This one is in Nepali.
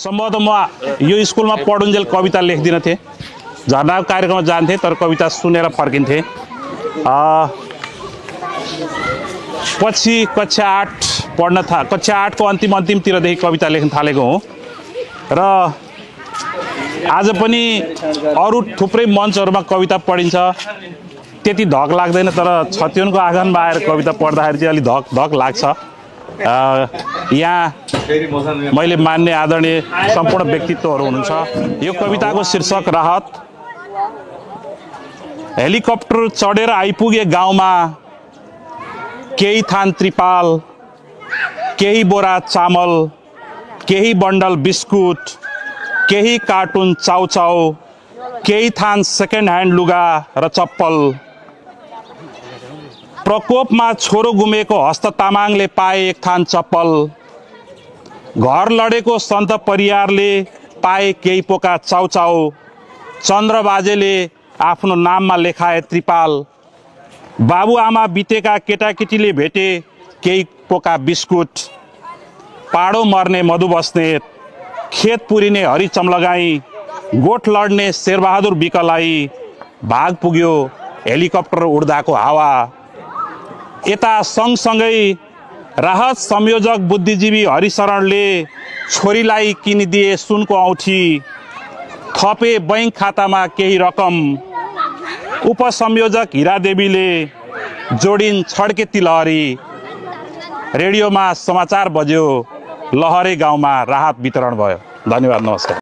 सम्भवतः म यो स्कुलमा पढुन्जेल कविता लेख्दिन थिएँ, झरनाको कार्यक्रममा जान्थेँ तर कविता सुनेर फर्किन्थेँ। पछि कक्षा 8 पढ्न कक्षा 8 को अन्तिमतिरदेखि कविता लेख्न थालेको हुँ र आज पनि अरू थुप्रै मञ्चहरूमा कविता पढिन्छ, त्यति धक लाग्दैन, तर छत्योनको आँगनमा आएर कविता पढ्दाखेरि चाहिँ अलि धक लाग्छ। यहाँ मैले मान्ने आदरणीय सम्पूर्ण व्यक्तित्वहरू हुनुहुन्छ। यो कविताको शीर्षक राहत। हेलिकप्टर चढेर आइपुगे गाउँमा केही थान त्रिपाल, केही बोरा चामल, केही बन्डल बिस्कुट, केही कार्टुन चाउचाउ, केही थान सेकेन्ड ह्यान्ड लुगा र चप्पल। प्रकोपमा छोरो गुमेको हस्त तामाङले पाए एक थान चप्पल। घर लडेको सन्त परियारले पाए केही पोका चाउचाउ। चन्द्र बाजेले आफ्नो नाममा लेखाए त्रिपाल। बाबुआमा बितेका केटाकेटीले भेटे केही पोका बिस्कुट। पाडो मर्ने मधु बस्नेत, खेत पुरिने हरि चम्लगाई, गोठ लड्ने शेरबहादुर विकलाई भाग पुग्यो हेलिकप्टर उड्दाको हावा। यता सँगसँगै राहत संयोजक बुद्धिजीवी हरिशरणले छोरीलाई किनिदिए सुनको औँठी, थपे बैंक खातामा केही रकम। उपसंयोजक हिरादेवीले जोडिन छड्के तिलहरी। रेडियोमा समाचार बज्यो, लहरे गाउँमा राहत वितरण भयो। धन्यवाद, नमस्कार।